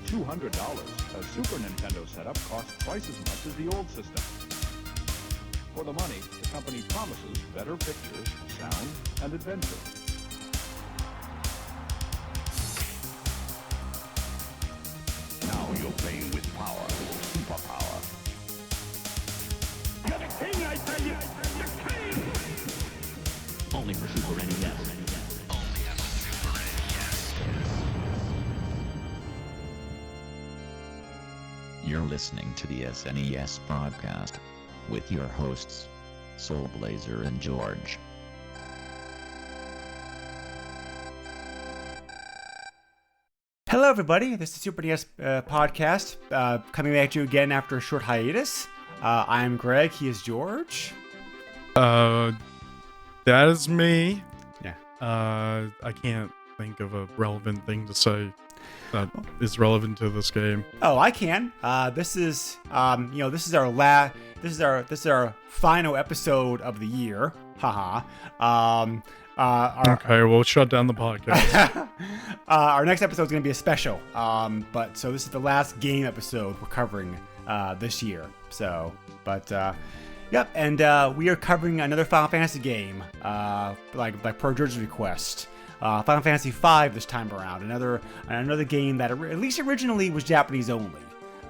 $200, a Super Nintendo setup costs twice as much as the old system. For the money, the company promises better pictures, sound, and adventure. Now you're playing with power, superpower. You're the king, I tell you! The king! Only for Super NES. You're listening to the SNES broadcast with your hosts, Soulblazer and George. Hello, everybody. This is Super NES podcast coming at you again after a short hiatus. I'm Greg. He is George. That is me. Yeah. I can't think of a relevant thing to say that is relevant to this game. Oh, I can. This is our final episode of the year. Haha. Okay, we'll shut down the podcast. Our next episode is going to be a special. So this is the last game episode we're covering this year. Yep, and we are covering another Final Fantasy game, like per George's request. Final Fantasy V this time around. Another game that at least originally was Japanese only.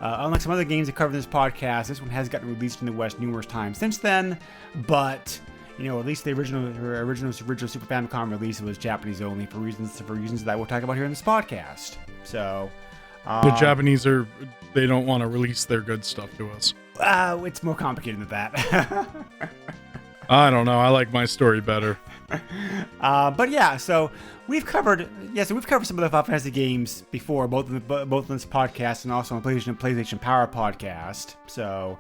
Unlike some other games that covered in this podcast, this one has gotten released in the West numerous times since then. But at least the original Super Famicom release was Japanese only for reasons that we'll talk about here in this podcast. So the Japanese they don't want to release their good stuff to us. It's more complicated than that. I don't know. I like my story better. But yeah, so we've covered some of the Final Fantasy games before, both in this podcast and also on PlayStation Power podcast. So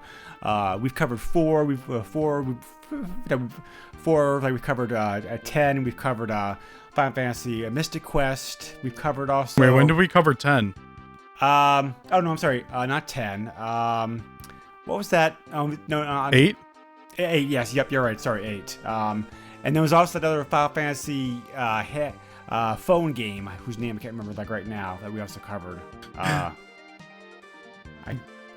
we've covered four. We've covered 10. We've covered Final Fantasy Mystic Quest. We've covered also. Wait, when did we cover 10? Oh no, I'm sorry, not 10. What was that? 8. 8, yes, yep, you're right. Sorry, 8. And there was also that other Final Fantasy phone game whose name I can't remember right now that we also covered.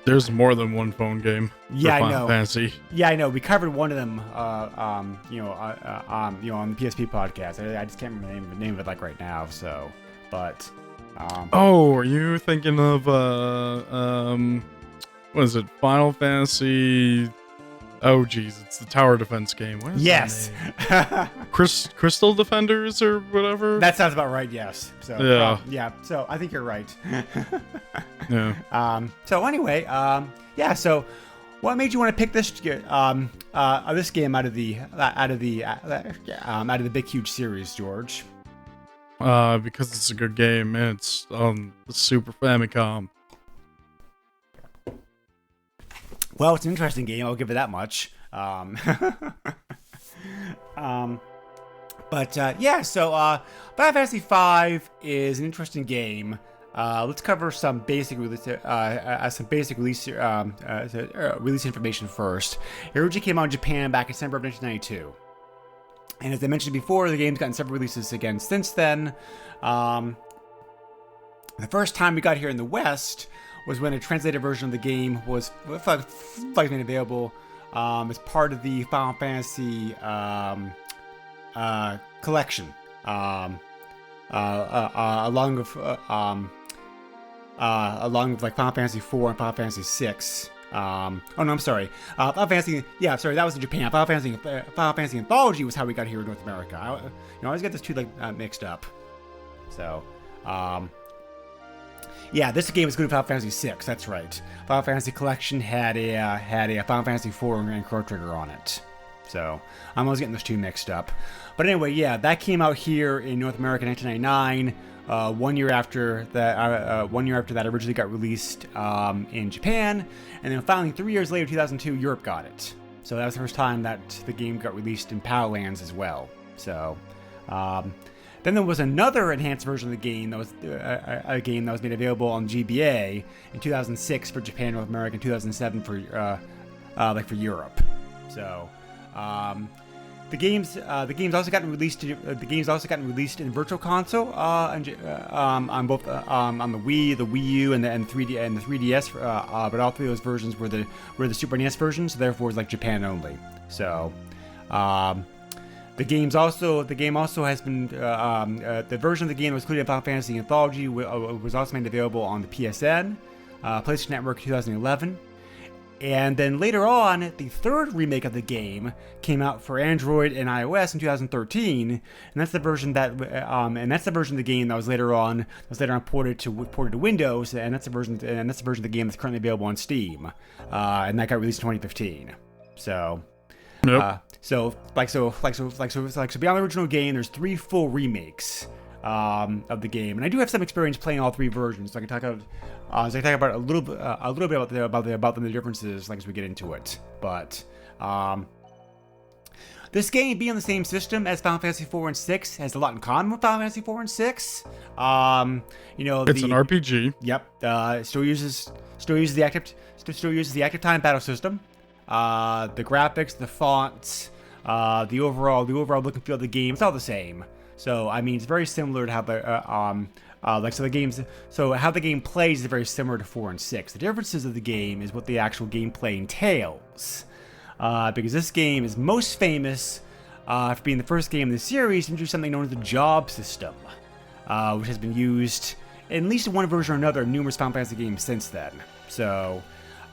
There's more than one phone game. Yeah, for I Final know. Fantasy. Yeah, I know. We covered one of them, on the PSP podcast. I just can't remember the name of it right now. So, but. Are you thinking of what is it? Final Fantasy. Oh, geez, it's the tower defense game. What is yes. that name? Crystal Defenders or whatever? That sounds about right, yes. So, yeah. So I think you're right. Yeah. So anyway, so what made you want to pick this game out of the Big Huge series, George? Because it's a good game, and it's on the Super Famicom. Well, it's an interesting game. I'll give it that much. So Final Fantasy V is an interesting game. Let's cover some basic release information first. It originally came out in Japan back in December of 1992. And as I mentioned before, the game's gotten several releases again since then. The first time we got here in the West was when a translated version of the game was made available as part of the Final Fantasy collection, along with like Final Fantasy IV and Final Fantasy VI. Final Fantasy. Yeah, sorry, that was in Japan. Final Fantasy Anthology was how we got here in North America. I always get those two mixed up. So, yeah, this game was good at Final Fantasy VI. That's right. Final Fantasy Collection had a Final Fantasy IV and Chrono Trigger on it. So I'm always getting those two mixed up. But anyway, yeah, that came out here in North America in 1999. 1 year after that originally got released in Japan, and then finally 3 years later, 2002, Europe got it. So that was the first time that the game got released in PAL lands as well. So. Then there was another enhanced version of the game that was a game that was made available on GBA in 2006 for Japan, North America, and 2007 for Europe. So The game's also gotten released. The game's also gotten released in Virtual Console on both on the Wii, the Wii U, and the 3DS. But all three of those versions were the Super NES versions. So therefore, it's like Japan only. So, the game also has been the version of the game that was included in Final Fantasy Anthology was also made available on the PSN, PlayStation Network 2011. And then later on, the third remake of the game came out for Android and iOS in 2013, and that's the version of the game that was later on ported to Windows, and that's the version of the game that's currently available on Steam, and that got released in 2015. So, Yep. So beyond the original game, there's 3 full remakes of the game, and I do have some experience playing all 3 versions, so I can talk about a little bit about the differences, as we get into it. But this game, being on the same system as Final Fantasy 4 and 6, has a lot in common with Final Fantasy 4 and 6. It's an RPG. Yep. Still uses the active time battle system. The graphics, the fonts, the overall look and feel of the game, it's all the same. So I mean, it's very similar to how how the game plays is very similar to 4 and 6. The differences of the game is what the actual gameplay entails. Because this game is most famous for being the first game in the series to introduce something known as the job system, which has been used in at least one version or another in numerous Final Fantasy games since then. So,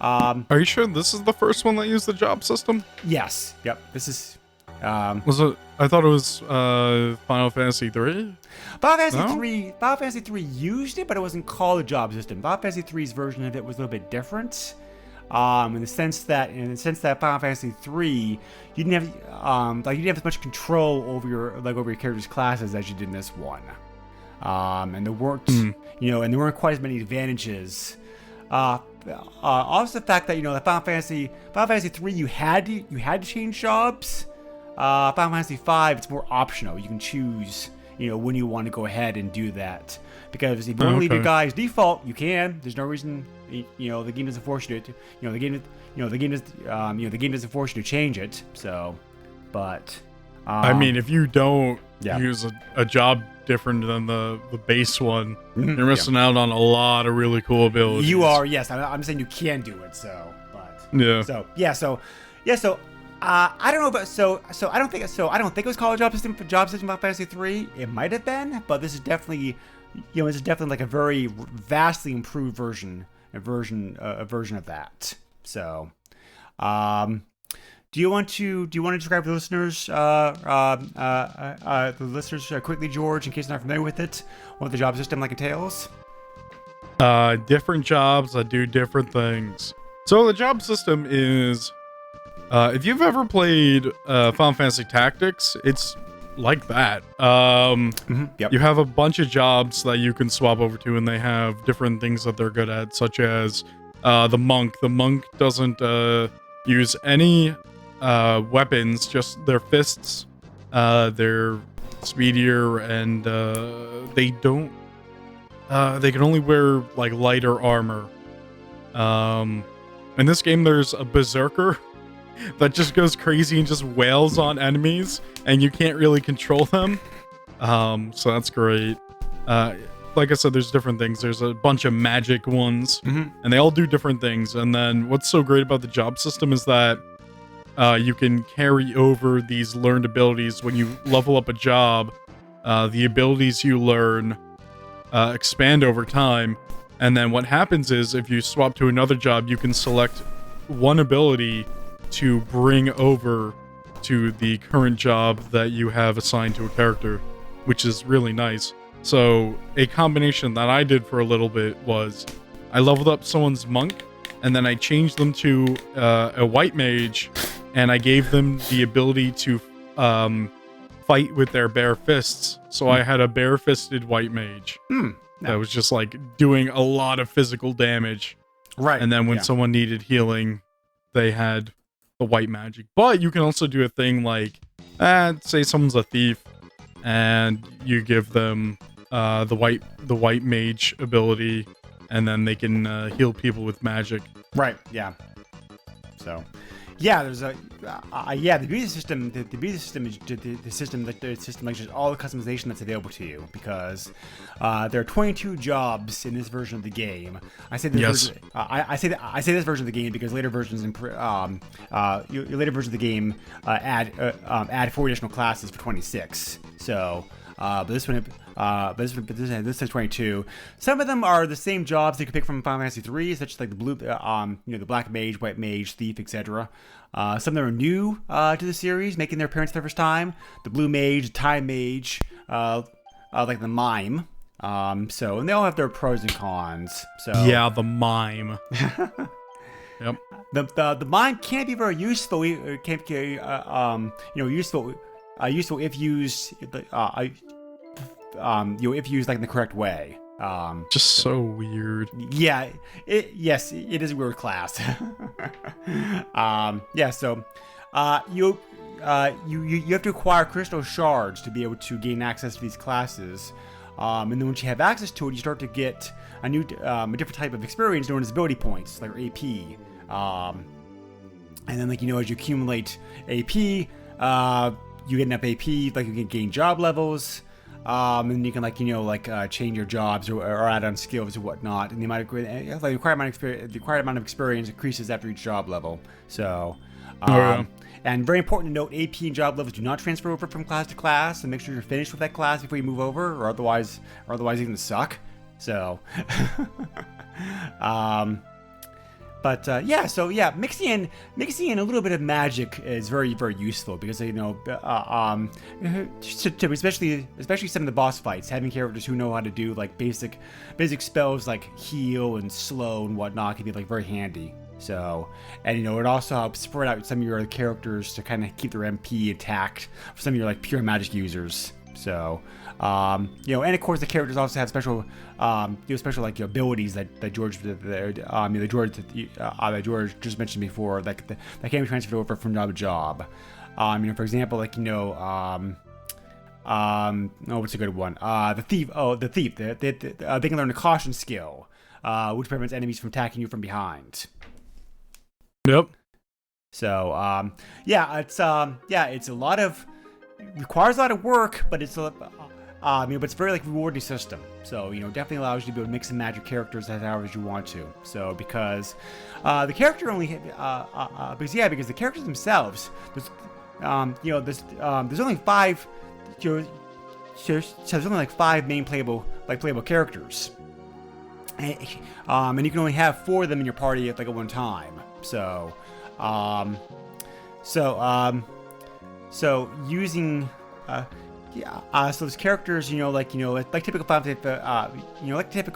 are you sure this is the first one that used the job system? Yes. Yep. This is. Was it? I thought it was Final Fantasy 3. Final Fantasy 3 used it, but it wasn't called a job system. Final Fantasy 3's version of it was a little bit different. In the sense that Final Fantasy 3, you didn't have as much control over your character's classes as you did in this one. And there weren't quite as many advantages. Also the fact that that Final Fantasy 3 you had to change jobs. Final Fantasy 5, it's more optional. You can choose when you want to go ahead and do that. Because if you want to leave your guys default, you can. There's no reason. The game doesn't force you to. The game doesn't force you to change it. So, but. I mean, if you don't use a job different than the base one, you're missing out on a lot of really cool abilities. You are, yes. I'm saying you can do it. So, but. Yeah. So. I don't know, but I don't think it was called a job system for Final Fantasy 3. It might have been, but this is definitely, like a very vastly improved version of that. So, do you want to describe to the listeners, quickly, George, in case they're not familiar with it, what the job system entails? Different jobs that do different things. So the job system is. If you've ever played Final Fantasy Tactics, it's like that. Yep. You have a bunch of jobs that you can swap over to, and they have different things that they're good at, such as the monk. The monk doesn't use any weapons, just their fists. They're speedier, and they don't. They can only wear like lighter armor. In this game, there's a berserker that just goes crazy and just wails on enemies, and you can't really control them. So that's great. Like I said, there's different things. There's a bunch of magic ones, and they all do different things. And then what's so great about the job system is that you can carry over these learned abilities when you level up a job. The abilities you learn expand over time. And then what happens is if you swap to another job, you can select one ability to bring over to the current job that you have assigned to a character, which is really nice. So a combination that I did for a little bit was I leveled up someone's monk, and then I changed them to a white mage, and I gave them the ability to fight with their bare fists. So I had a bare-fisted white mage that was just like doing a lot of physical damage. Right. And then when someone needed healing, they had the white magic. But you can also do a thing like, say someone's a thief, and you give them the white mage ability, and then they can heal people with magic. Right. Yeah. So, Yeah, there's a the beauty system. The beauty system is the system like just all the customization that's available to you because there are 22 jobs in this version of the game. I say this version, I say this version of the game because later versions your later versions of the game add 4 additional classes for 26. So, but this one. This is 22. Some of them are the same jobs you can pick from Final Fantasy 3, such as like the blue, the black mage, white mage, thief, etc. Some of them are new to the series, making their appearance for the first time. The blue mage, the time mage, like the mime. So, and they all have their pros and cons. So yeah, the mime. Yep. The mime can't be very useful. It can't be useful if used. If used like in the correct way. Just so weird. Yeah, it is a weird class. So you have to acquire crystal shards to be able to gain access to these classes. And then once you have access to it, you start to get a different type of experience known as ability points, like AP. And then as you accumulate AP, you get enough AP, like you can gain job levels. And you can change your jobs or add on skills or whatnot, and the required amount of experience increases after each job level. So, and very important to note, AP and job levels do not transfer over from class to class, so make sure you're finished with that class before you move over, or otherwise you're gonna suck. So, mixing in a little bit of magic is very, very useful because especially some of the boss fights, having characters who know how to do like basic spells like heal and slow and whatnot can be like very handy. So, and it also helps spread out some of your other characters to kind of keep their MP intact for some of your like pure magic users. So, and of course the characters also have special abilities that George just mentioned before, like that can be transferred over from job to job. For example, what's a good one? The thief. They can learn a caution skill, which prevents enemies from attacking you from behind. Yep. So, it's a lot of. Requires a lot of work, but it's a but it's a very like rewarding system. So definitely allows you to be able to mix and match your characters as you want to. So because the character only because the characters themselves there's only 5 there's only like 5 main playable characters, and you can only have 4 of them in your party at one time. So using so those characters, like typical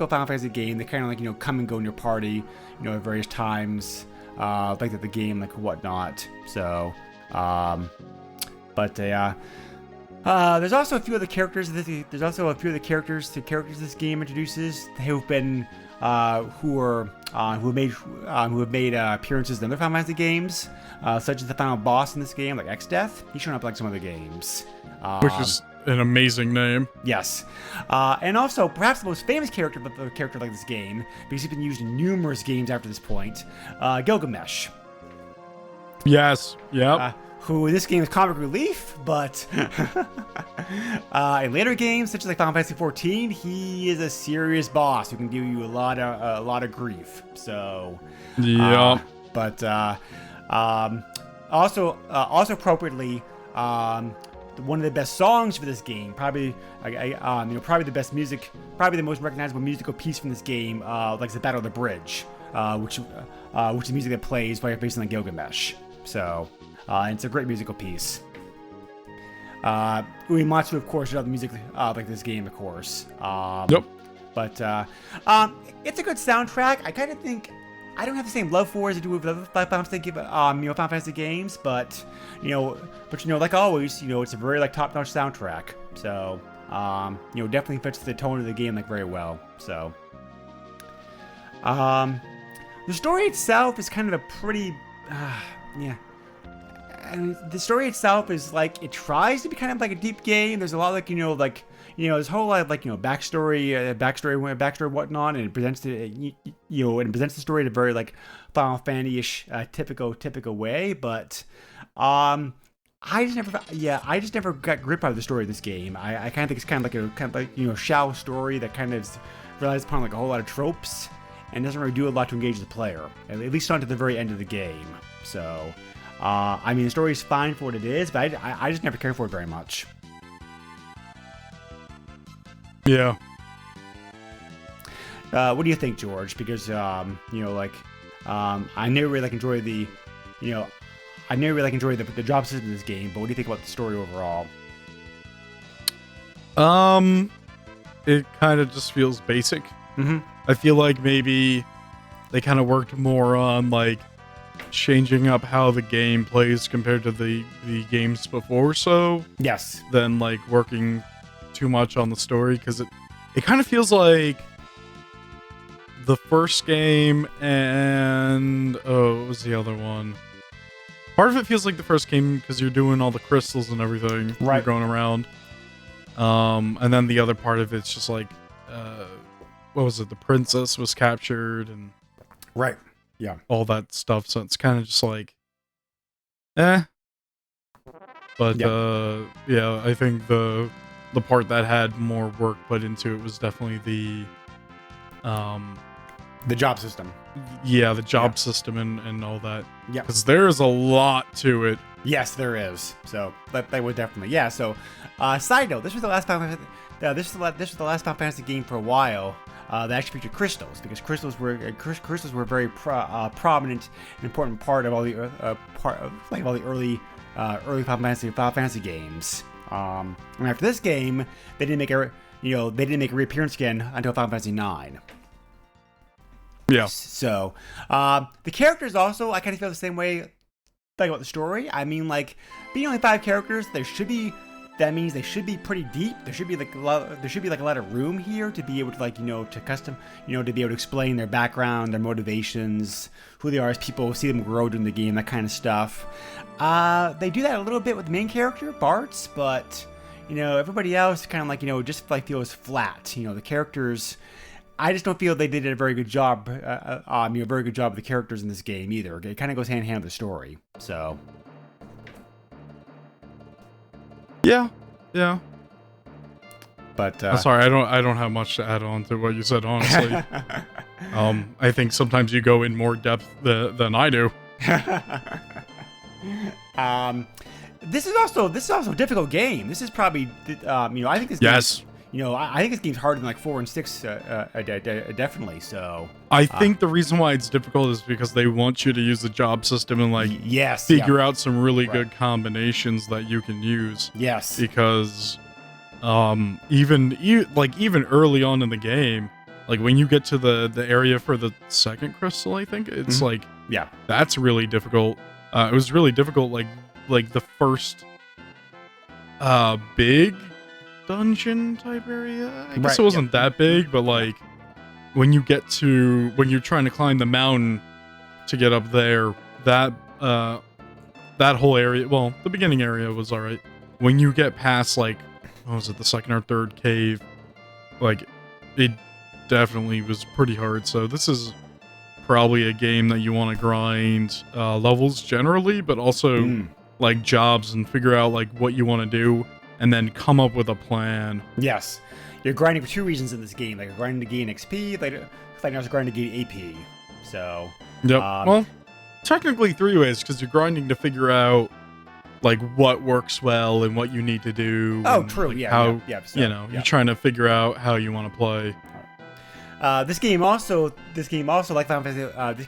Final Fantasy game, they kind of come and go in your party, at various times, like the game, like whatnot. So, there's also a few other characters. There's also a few of the characters this game introduces who've been who have made appearances in other Final Fantasy games, such as the final boss in this game, like X-Death. He's shown up like some other games, which is an amazing name. Yes, and also perhaps the most famous character like this game, because he's been used in numerous games after this point, Gilgamesh. Yes. Yep. Who in this game is comic relief, but in later games, such as like Final Fantasy 14, he is a serious boss who can give you a lot of grief. So, yeah. Also appropriately, one of the best songs for this game, probably the best music, probably the most recognizable musical piece from this game, like the Battle of the Bridge, which is the music that plays based on Gilgamesh. So. And it's a great musical piece. Uematsu, of course, did all the music like this game, of course. Yep. But it's a good soundtrack. I kind of think I don't have the same love for it as I do with other Final Fantasy games, but like always, it's a very like top-notch soundtrack. So definitely fits the tone of the game like very well. So the story itself is kind of a pretty I mean, the story itself is like it tries to be kind of like a deep game. There's a lot there's a whole lot of backstory, whatnot, and it presents it. and presents the story in a very like Final Fantasy-ish typical way, but I just never got gripped by the story of this game. I kind of think it's kind of like shallow story that kind of relies upon like a whole lot of tropes and doesn't really do a lot to engage the player, at least not to the very end of the game. So, I mean, the story is fine for what it is, but I just never cared for it very much. Yeah. What do you think, George? Because I never really enjoyed the job system of this game. But what do you think about the story overall? It kind of just feels basic. Mm-hmm. I feel like maybe they kind of worked more on like changing up how the game plays compared to the games before. So Yes. than like working too much on the story, because it kind of feels like the first game and what was the other one? Part of it feels like the first game because you're doing all the crystals and everything. Right. You're going around. And then the other part of it's just like, what was it? The princess was captured and Right. Yeah. all that stuff. So it's kind of just like, But yeah, I think the part that had more work put into it was definitely the job system. Yeah, the job system and all that. Yeah. Because there's a lot to it. Yes, there is. So that would definitely. Yeah. So, side note: this was the last Final this was the last Final Fantasy game for a while that actually featured crystals, because crystals were very prominent and important part of all the early Final Fantasy games. And after this game, they didn't make a reappearance again until Final Fantasy IX. Yeah. So, the characters also, I kind of feel the same way about the story. I mean, like, being only 5 characters, that means they should be pretty deep. There should be a lot of room here to be able to to be able to explain their background, their motivations, who they are as people, see them grow during the game, that kind of stuff. They do that a little bit with the main character, Bart's, but everybody else kind of just feels flat. The characters, I just don't feel they did a very good job. Very good job of the characters in this game either. It kind of goes hand in hand with the story. So. Yeah. But I'm sorry, I don't have much to add on to what you said, honestly. I think sometimes you go in more depth than I do. This is also a difficult game. This is probably I think this game, Yes. I think this game's harder than like 4 and 6, definitely. So I think the reason why it's difficult is because they want you to use the job system and figure out some really good combinations that you can use. Yes. Because even early on in the game, like when you get to the area for the second crystal, I think it's that's really difficult. It was really difficult like the first big dungeon type area. I guess it wasn't that big, but like when you're trying to climb the mountain to get up there, that whole area, well, the beginning area was all right. When you get past like, what was it, the second or third cave, like it definitely was pretty hard. So this is probably a game that you want to grind levels generally, but also like jobs and figure out like what you want to do and then come up with a plan. Yes. You're grinding for 2 reasons in this game. Like, you're grinding to gain XP, like also grinding to gain AP. So... Yep. Well, technically 3 ways, because you're grinding to figure out, like, what works well and what you need to do. Oh, and, true. like, Yeah. So, you're trying to figure out how you want to play. This game also like Final Fantasy, like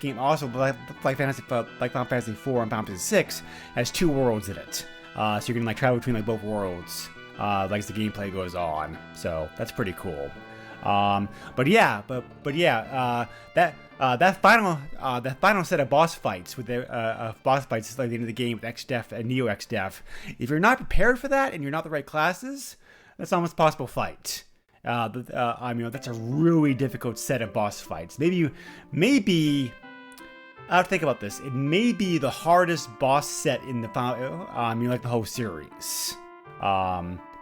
Final Fantasy 4 and Final Fantasy 6 has 2 worlds in it. So you can travel between both worlds as the gameplay goes on. So that's pretty cool. That final set of boss fights with the boss fights like the end of the game with XDef and Neo XDef. If you're not prepared for that and you're not the right classes, that's almost a possible fight. That's a really difficult set of boss fights. Maybe I have to think about this. It may be the hardest boss set in the the whole series,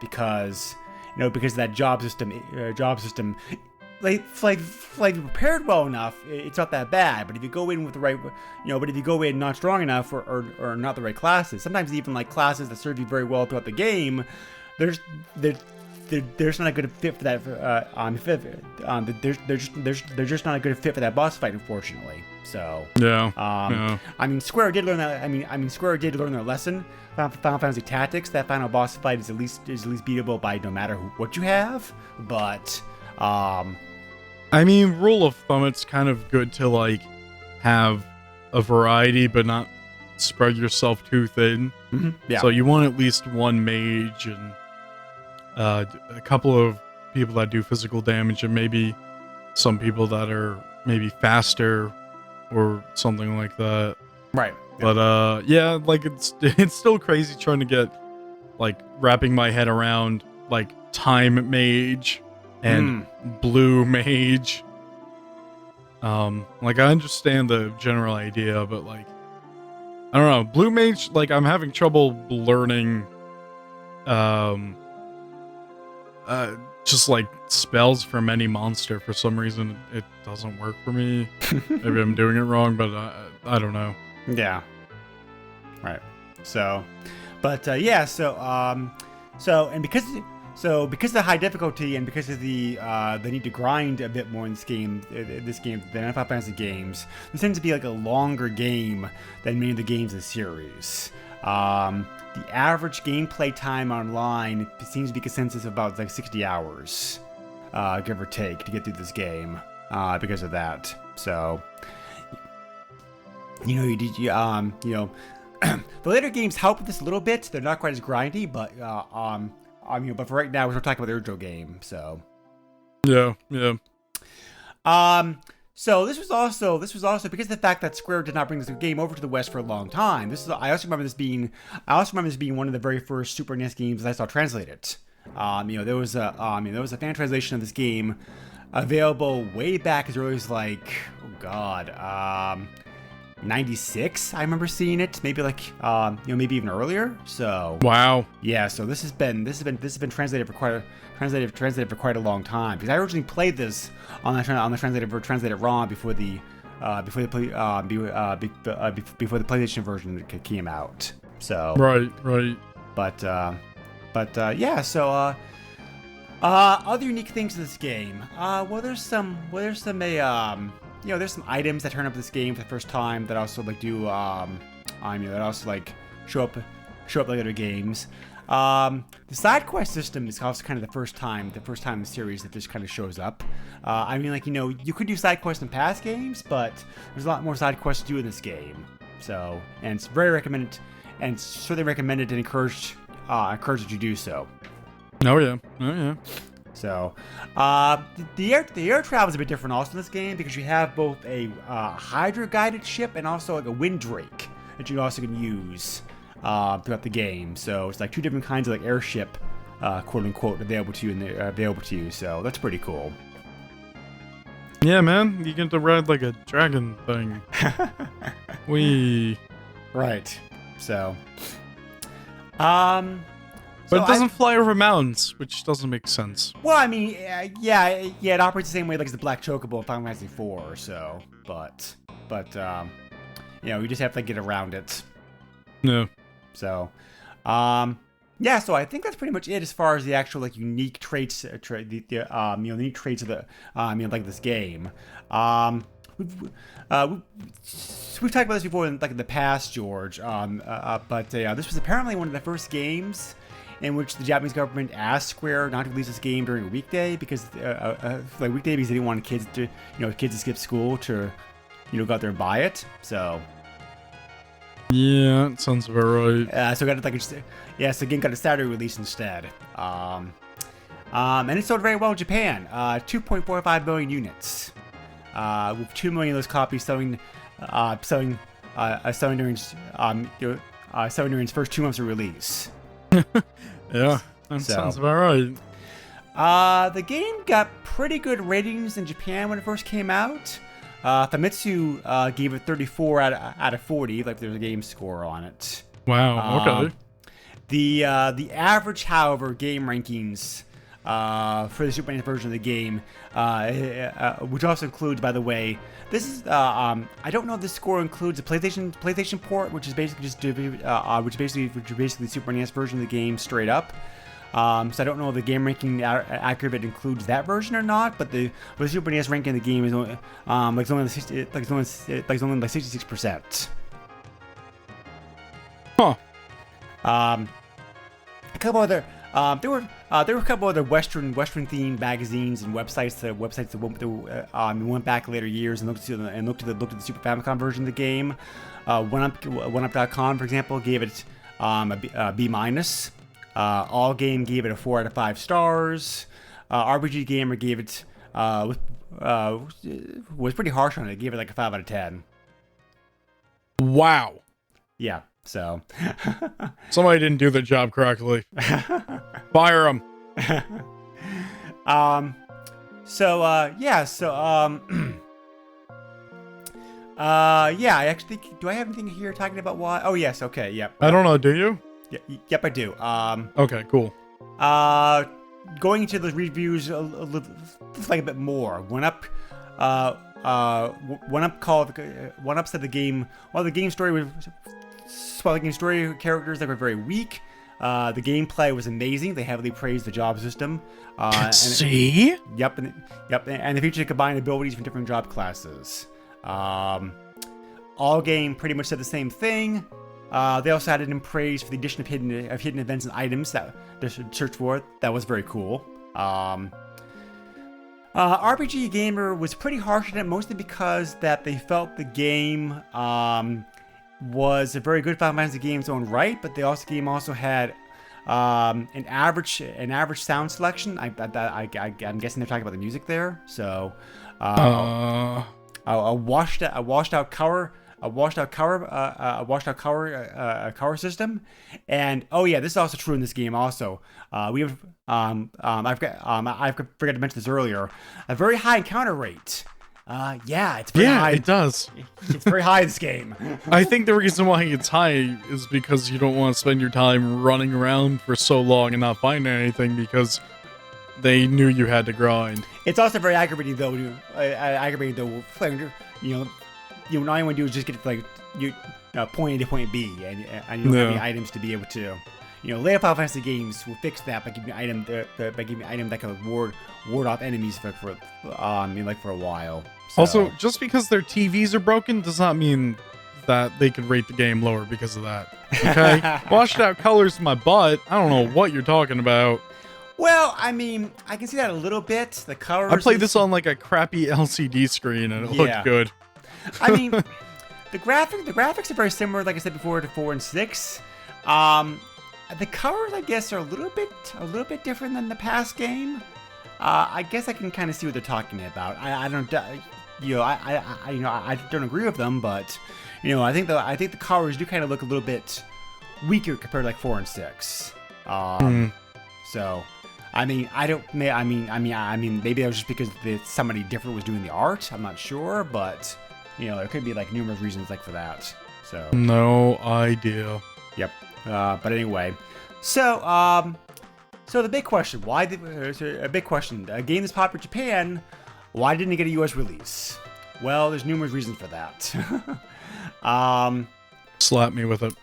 because of that job system. like prepared well enough, it's not that bad. But if you go in with the right, but if you go in not strong enough or not the right classes, sometimes even like classes that serve you very well throughout the game, there's not a good fit for that. They're just not a good fit for that boss fight, unfortunately. So Yeah. I mean, Square did learn that. I mean, Square did learn their lesson. Final Fantasy Tactics. That final boss fight is at least beatable by no matter what you have. But I mean, rule of thumb, it's kind of good to like have a variety, but not spread yourself too thin. Yeah. So you want at least one mage and a couple of people that do physical damage, and maybe some people that are maybe faster or something like that. Right. But yeah, like it's still crazy trying to get like wrapping my head around like time mage and blue mage. Like I understand the general idea, but like I don't know, blue mage, like I'm having trouble learning just like spells from any monster. For some reason it doesn't work for me. Maybe I'm doing it wrong, but I don't know. Yeah. Right. So, but yeah. So because of the high difficulty and because of the need to grind a bit more in this game than Final Fantasy games, this tends to be like a longer game than many of the games in the series. The average gameplay time online seems to be consensus of about like 60 hours, give or take, to get through this game because of that. So, the later games help with this a little bit. They're not quite as grindy, but but for right now, we're talking about the original game. So, yeah. So this was also because of the fact that Square did not bring this game over to the West for a long time. I also remember this being one of the very first Super NES games that I saw translated. There was a fan translation of this game available way back as early as like 96. I remember seeing it, maybe like maybe even earlier. So Wow. yeah, so this has been translated for quite a long time, because I originally played this on the translated ROM before the PlayStation version came out. So Right. But yeah. So other unique things to this game. There's some items that turn up in this game for the first time that also like that also like show up like other games. The side quest system is also kind of the first time in the series that this kind of shows up. You could do side quests in past games, but there's a lot more side quests to do in this game. So, and it's very recommended, and certainly recommended and encouraged that you do so. Oh yeah. So, the air travel is a bit different also in this game, because you have both a Hydra-guided ship and also like a Wind Drake that you also can use throughout the game. So it's like two different kinds of like airship, quote unquote, available to you. So that's pretty cool. Yeah, man, you get to ride like a dragon thing. Right. So, but it doesn't fly over mountains, which doesn't make sense. Well, I mean, yeah, it operates the same way like the Black Chocobo in Final Fantasy IV or so, but you just have to get around it. No. So, yeah. So I think that's pretty much it as far as the actual like unique traits, the unique traits of the like this game. We've talked about this before in the past, George. But this was apparently one of the first games in which the Japanese government asked Square not to release this game during a weekday because they didn't want kids to skip school to go out there and buy it. So. Yeah, it sounds about right. So the game got a Saturday release instead. And it sold very well in Japan. 2.45 million units. With 2 million of those copies selling during its first 2 months of release. Yeah, that sounds about right. The game got pretty good ratings in Japan when it first came out. Famitsu gave it 34 out of 40, like there's a game score on it. Wow, okay. The average, however, game rankings for the Super NES version of the game, which also includes, by the way, this is I don't know if this score includes a PlayStation port, which is basically just which is basically the Super NES version of the game straight up. So I don't know if the game ranking accurate includes that version or not, but the Super NES ranking of the game is only it's only 66%. Huh. A couple other there were a couple other Western themed magazines and websites that went back later years and looked at the Super Famicom version of the game. OneUp.com, for example, gave it a B-. All Game gave it a 4 out of 5 stars. RPG Gamer gave it was pretty harsh on it. Gave it like a 5 out of 10. Wow. Yeah. So somebody didn't do their job correctly. Fire them. I actually do I have anything here talking about why? Oh yes, okay, yep. I don't know, do you? Yep, I do. Okay, cool. Going into the reviews a bit more. One-Up said the game, while the game story characters that were very weak, the gameplay was amazing. They heavily praised the job system. See? Yep, and the feature combined abilities from different job classes. All Game pretty much said the same thing. They also had it in praise for the addition of hidden events and items that they should search for. That was very cool. RPG Gamer was pretty harsh on it, mostly because that they felt the game was a very good Final Fantasy game in its own right, but the game also had an average sound selection. I'm guessing they're talking about the music there. So a washed out cover system, and oh yeah, this is also true in this game. Also, we have I forgot to mention this earlier. A very high encounter rate. It's very high. It does. It's very high in this game. I think the reason why it's high is because you don't want to spend your time running around for so long and not finding anything because they knew you had to grind. It's also very aggravating though. All you want to do is just get point A to point B, and you don't have any items to be able to. Later Final Fantasy games will fix that by giving you an item that can ward off enemies for a while. So. Also, just because their TVs are broken does not mean that they could rate the game lower because of that. Okay, washed out colors in my butt. I don't know what you're talking about. Well, I mean, I can see that a little bit. The colors. I played this on like a crappy LCD screen and it looked good. I mean, the graphics are very similar, like I said before, to 4 and 6. The colors, I guess, are a little bit different than the past game. I guess I can kind of see what they're talking about. I don't agree with them, but I think the colors do kind of look a little bit weaker compared to like 4 and 6. So, I mean, maybe that was just because somebody different was doing the art. I'm not sure, but there could be like numerous reasons like for that. So no idea. Yep. But anyway, so the big question: a game that's popular in Japan, why didn't it get a U.S. release? Well, there's numerous reasons for that. Slap me with it.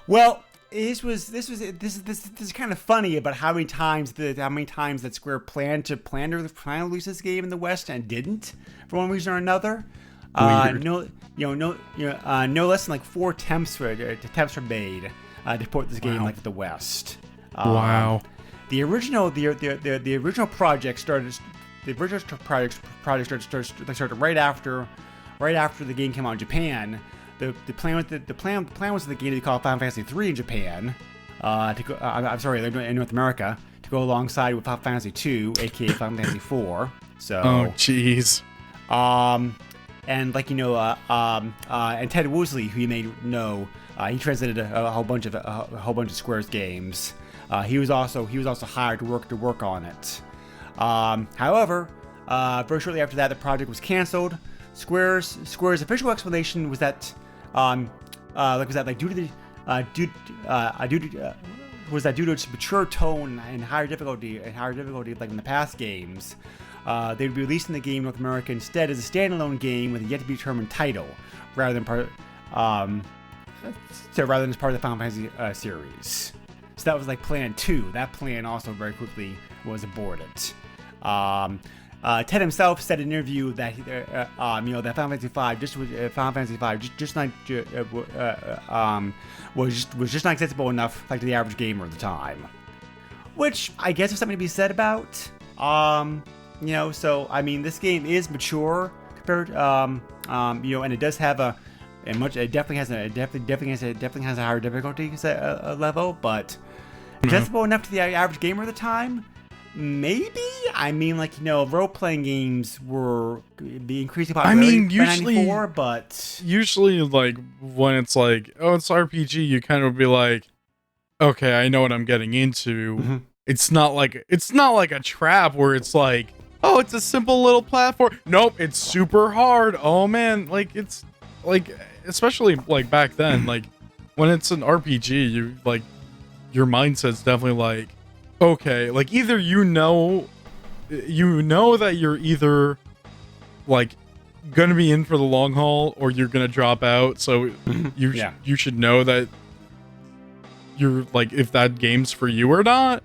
Well, this is kind of funny about how many times that Square planned to release this game in the West and didn't for one reason or another. No less than like 4 attempts were made to port this game like the West. Wow. The original project started right after the game came out in Japan. The plan was the game to be called Final Fantasy 3 in Japan. In North America to go alongside with Final Fantasy 2, aka Final Fantasy 4. So. Oh jeez. And and Ted Woosley, who you may know, he translated a whole bunch of Square's games. He was also hired to work on it. However, very shortly after that, the project was canceled. Square's official explanation was that due to was that due to its mature tone and higher difficulty, like in the past games, they would be releasing the game in North America instead as a standalone game with a yet to be determined title, rather than as part of the Final Fantasy series. So that was like Plan 2. That plan also very quickly was aborted. Ted himself said in an interview that that Final Fantasy V was just not accessible enough like to the average gamer at the time, which I guess is something to be said about. So I mean, this game is mature compared, and it does have it definitely has a higher difficulty level, but accessible enough to the average gamer at the time. Maybe? I mean, role-playing games were increasing popularity by 94, but... Usually, when it's it's RPG, you kind of be like, okay, I know what I'm getting into. Mm-hmm. It's not like a trap where it's like, oh, it's a simple little platform. Nope, it's super hard. Oh, man, it's... especially, back then, when it's an RPG, your mindset's definitely okay, either you know that you're either gonna be in for the long haul or you're gonna drop out, so you should know that you're if that game's for you or not.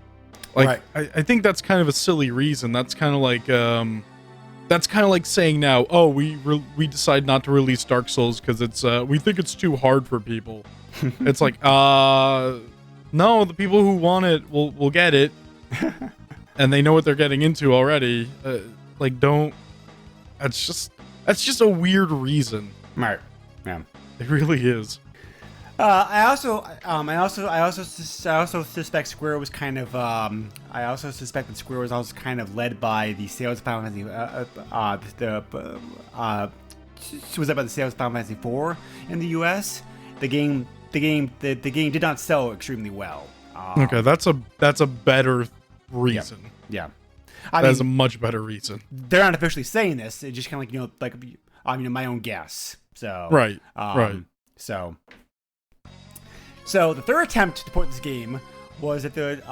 Right. I think that's kind of a silly reason. That's kind of like saying now, oh, we decide not to release Dark Souls because it's we think it's too hard for people. It's no, the people who want it will get it, and they know what they're getting into already. Don't. That's just a weird reason. Right. Yeah. It really is. I also suspect Square was kind of. I also suspect that Square was also kind of led by the sales of Final Fantasy. Was that by the sales of Final Fantasy IV in the U.S. The game did not sell extremely well. Okay, that's a better reason. Yeah. That's a much better reason. They're not officially saying this. It's just kind of my own guess. So right. Right. So the third attempt to port this game was at the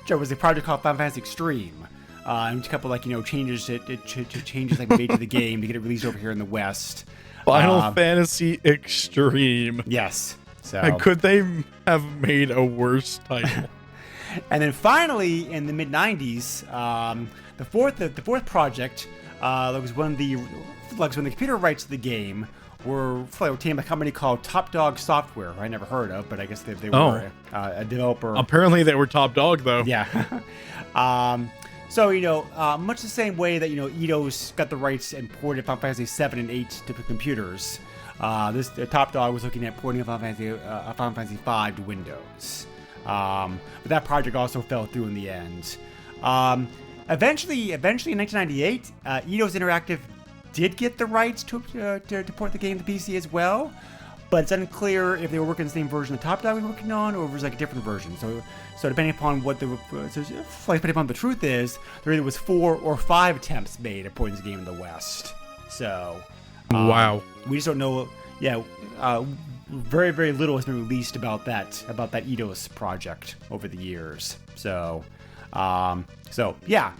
was a project called Final Fantasy Extreme. And a couple changes made to the game to get it released over here in the West. Final Fantasy Extreme. Yes. So and could they have made a worse title? And then finally, in the mid '90s, the fourth project was when the computer rights to the game were obtained by a company called Top Dog Software, who I never heard of, but I guess they were a developer. Apparently, they were top dog though. Yeah. So, much the same way that, Eidos got the rights and ported Final Fantasy 7 and 8 to computers, this Top Dog was looking at porting Final Fantasy 5 to Windows. But that project also fell through in the end. Eventually in 1998, Eidos Interactive did get the rights to port the game to PC as well, but it's unclear if they were working on the same version the Top Dog was working on, or if it was a different version. So depending upon depending upon the truth is, there either was 4 or 5 attempts made at porting this game in the West. So, wow, we just don't know. Yeah, very very little has been released about that Eidos project over the years. So yeah,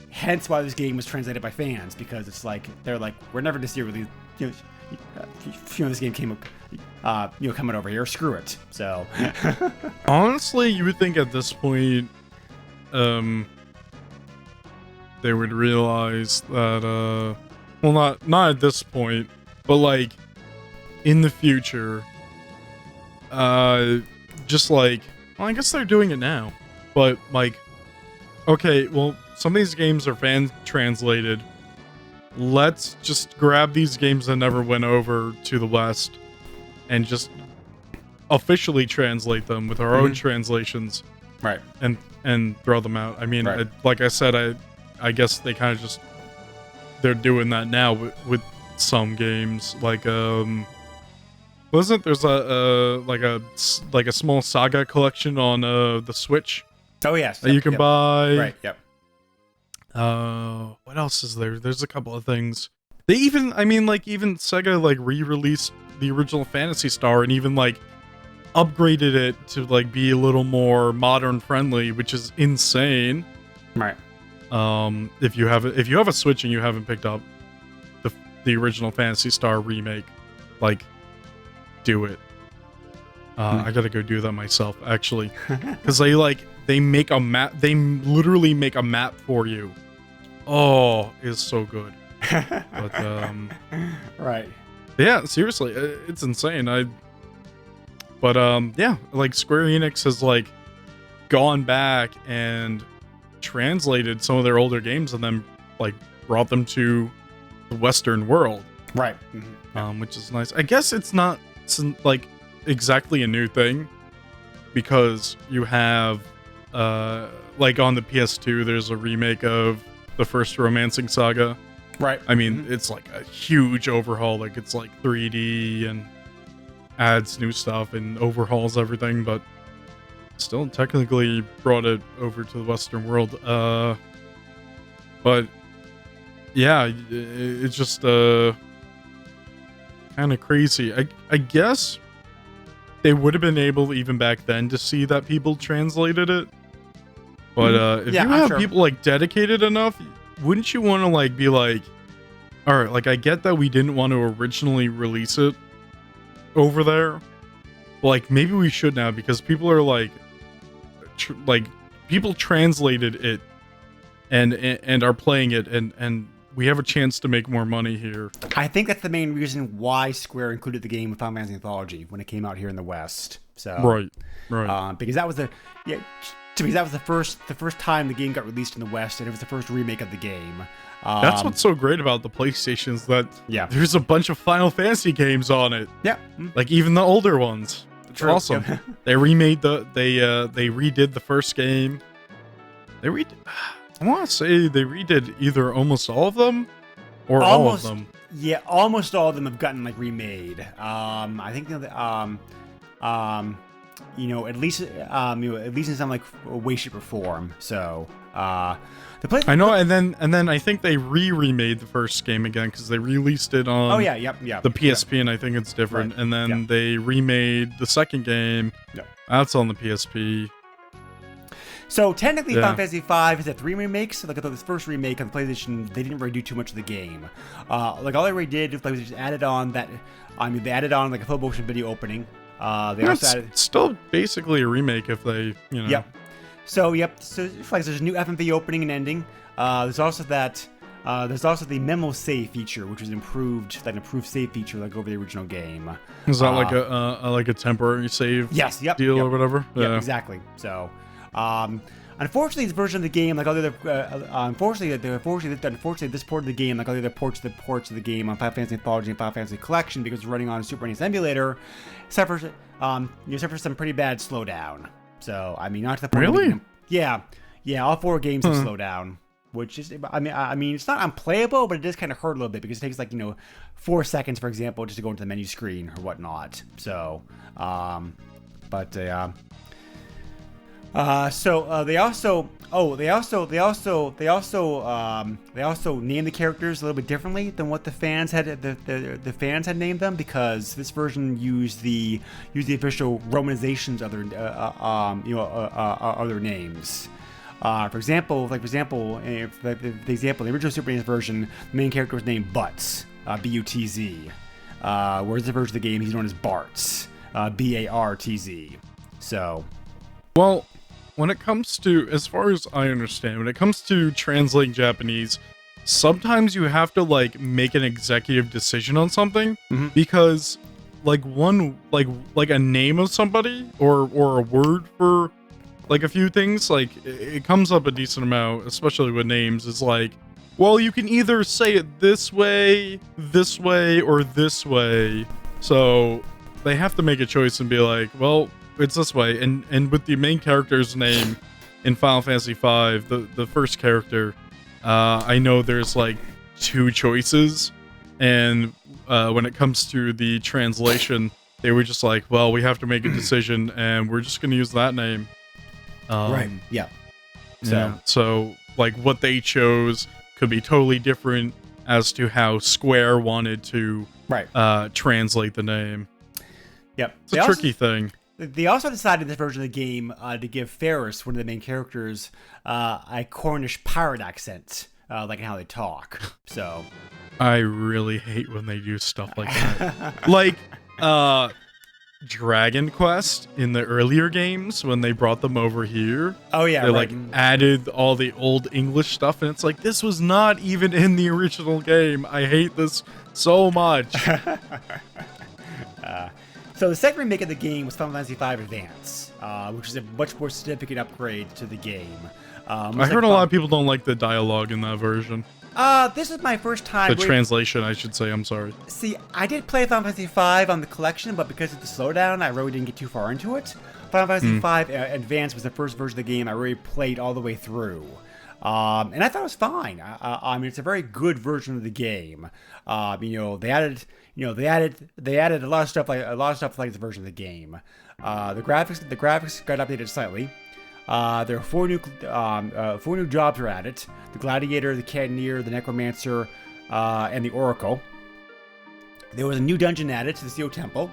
hence why this game was translated by fans, because it's they're we're never to see really this game came up, coming over here. Screw it. So honestly, you would think at this point, they would realize that, well, not at this point, but in the future, just well, I guess they're doing it now, but okay, well, some of these games are fan translated. Let's just grab these games that never went over to the West and just officially translate them with our own translations, right? And throw them out. I mean, right. Like I said, I guess they kind of they're doing that now with some games. Wasn't there's a small Saga collection on the Switch? Oh yes, that you can buy. Right. Yep. What else is there? There's a couple of things. They even Sega re-released the original Phantasy Star, and even upgraded it to like be a little more modern friendly, which is insane. Right. If you have a Switch and you haven't picked up the original Phantasy Star remake, like, do it. I gotta go do that myself, actually, because they make a map. They literally make a map for you. Oh, it's so good. But right. yeah, seriously, it's insane. Yeah, like Square Enix has like gone back and translated some of their older games and then like brought them to the Western world, right? Which is nice. I guess it's not like exactly a new thing, because you have like on the PS2 there's a remake of the first Romancing Saga, right? I mean, it's like a huge overhaul, like it's like 3D and adds new stuff and overhauls everything, but still technically brought it over to the Western world. But yeah, it's just kind of crazy. I guess they would have been able even back then to see that people translated it, but if you have people like dedicated enough, wouldn't you want to like be like, all right, like I get that we didn't want to originally release it over there, but like maybe we should now, because people are like people translated it and are playing it, and we have a chance to make more money here. I think that's the main reason why Square included the game with Final Fantasy Anthology when it came out here in the West. So right. Because that was because that was the first time the game got released in the West, and it was the first remake of the game. That's what's so great about the PlayStation, is that there's a bunch of Final Fantasy games on it. Yeah, like even the older ones. It's awesome. Yeah. They redid the first game. I want to say they redid either almost all of them or all of them. Yeah, almost all of them have gotten like remade. I think at least in some like way, shape, or form. So the place. I know, and then I think they remade the first game again, because they released it on. The PSP, and I think it's different. Right. And then they remade the second game. Yeah. That's on the PSP. So technically, Final Fantasy V has had 3 remakes. Like this first remake on the PlayStation, they didn't really do too much of the game. Like all they really did was just added on that. I mean, they added on like a full motion video opening. They also added. It's still basically a remake if they, Yep. So like there's a new FMV opening and ending. There's also that. There's also the memo save feature, which was improved save feature like over the original game. Is that like a temporary save? Yes. Yep. Deal or whatever. Yeah. Exactly. So. Unfortunately, this version of the game, like all the other, unfortunately, this port of the game, like all the other ports of the game on Final Fantasy Anthology and Final Fantasy Collection, because it's running on a Super NES emulator, suffers some pretty bad slowdown. So, I mean, not to the point. Really? Yeah, all 4 games have slowed down, which is, I mean, it's not unplayable, but it does kind of hurt a little bit because it takes like 4 seconds, for example, just to go into the menu screen or whatnot. So, they also named the characters a little bit differently than what the fans had named them, because this version used the official romanizations of other names. For example, in the original Super NES version, the main character was named Butz, B-U-T-Z. Whereas the version of the game, he's known as Bartz, B-A-R-T-Z. So, well, when it comes to, as far as I understand, when it comes to translating Japanese, sometimes you have to like make an executive decision on something, because like a name of somebody or a word for like a few things, like it comes up a decent amount, especially with names. It's like, well, you can either say it this way, or this way. So they have to make a choice and be like, well, it's this way. And with the main character's name in Final Fantasy V, the first character, I know there's like 2 choices, and when it comes to the translation, they were just like, well, we have to make a decision, and we're just going to use that name. Right. Yeah. So like what they chose could be totally different as to how Square wanted to translate the name. Yep. It's a tricky thing. They also decided in this version of the game to give Ferris, one of the main characters, a Cornish pirate accent, like in how they talk. So I really hate when they do stuff like that. Like, Dragon Quest in the earlier games, when they brought them over here. Oh yeah, they right. like added all the old English stuff, and it's like, this was not even in the original game. I hate this so much. So the second remake of the game was Final Fantasy V Advance, which is a much more significant upgrade to the game. I heard a lot of people don't like the dialogue in that version. This is my first time. The translation, I should say. I'm sorry. See, I did play Final Fantasy V on the collection, but because of the slowdown, I really didn't get too far into it. Final Fantasy V Advance was the first version of the game I really played all the way through. And I thought it was fine. I mean, it's a very good version of the game. They added a lot of stuff like the version of the game. The graphics got updated slightly. There are four new jobs were added: the Gladiator, the Cannoneer, the Necromancer, and the Oracle. There was a new dungeon added to the Steel Temple.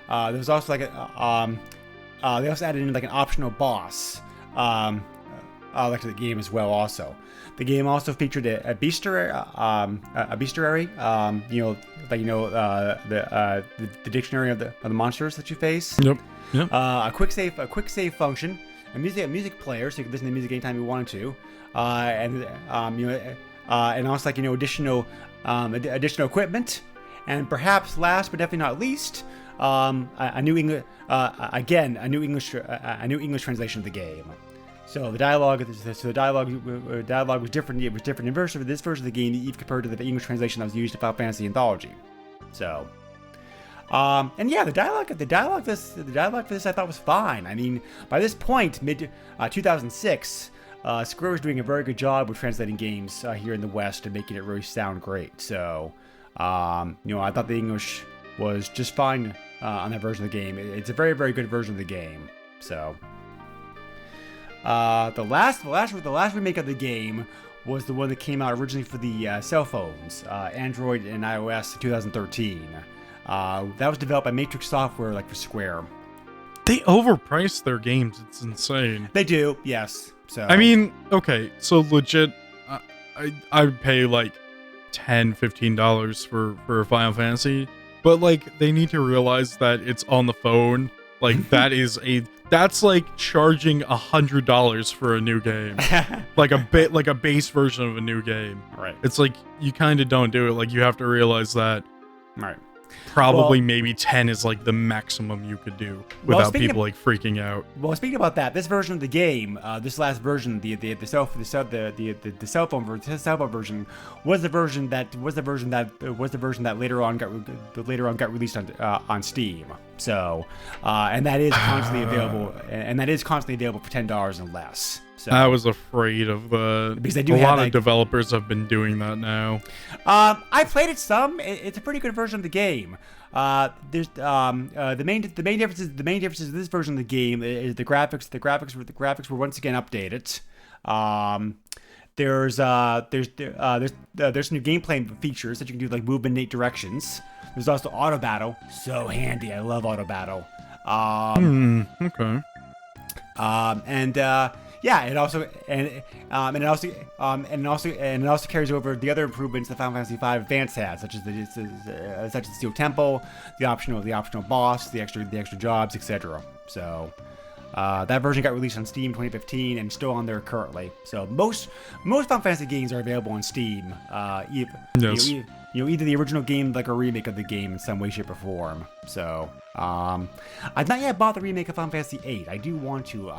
There was also like they also added in like an optional boss. Like to the game as well. Also, the game also featured a bestiary. The dictionary of the monsters that you face. Yep. A quick save function. A music player, so you can listen to music anytime you wanted to. And also additional equipment. And perhaps last but definitely not least, a new English translation of the game. So the dialogue was different. It was different in this version of the game, even compared to the English translation that was used in Final Fantasy Anthology. So, and yeah, the dialogue for this I thought was fine. I mean, by this point, mid 2006, Square was doing a very good job with translating games here in the West and making it really sound great. So, I thought the English was just fine on that version of the game. It's a very, very good version of the game. So. The last remake of the game was the one that came out originally for the cell phones, Android and iOS in 2013. That was developed by Matrix Software, like for Square. They overprice their games. It's insane. They do, yes. So I mean, okay, so legit, I would pay like $10-15 for Final Fantasy, but like they need to realize that it's on the phone. Like that's like charging $100 for a new game, like a base version of a new game. Right. It's like you kind of don't do it. Like you have to realize that. Right. Probably maybe 10 is like the maximum you could do without people like freaking out. Well, speaking about that, this version of the game, this last version, the cell phone version was the version that later on got released on Steam. So, and that is constantly available, for $10 and less. So, I was afraid of because they do a lot of developers have been doing that now. I played it some. It's a pretty good version of the game. There's the main differences of this version of the game is the graphics. The graphics were once again updated. There's new gameplay features that you can do, like move in 8 directions. There's also auto battle. So handy. I love auto battle. Okay. Yeah, it also carries over the other improvements that Final Fantasy V Advance had, such as the Steel Temple, the optional boss, the extra jobs, etc. So that version got released on Steam 2015 and still on there currently. So most Final Fantasy games are available on Steam. Yes. Either the original game, like a remake of the game in some way, shape, or form. So, I've not yet bought the remake of Final Fantasy VIII. I do want to.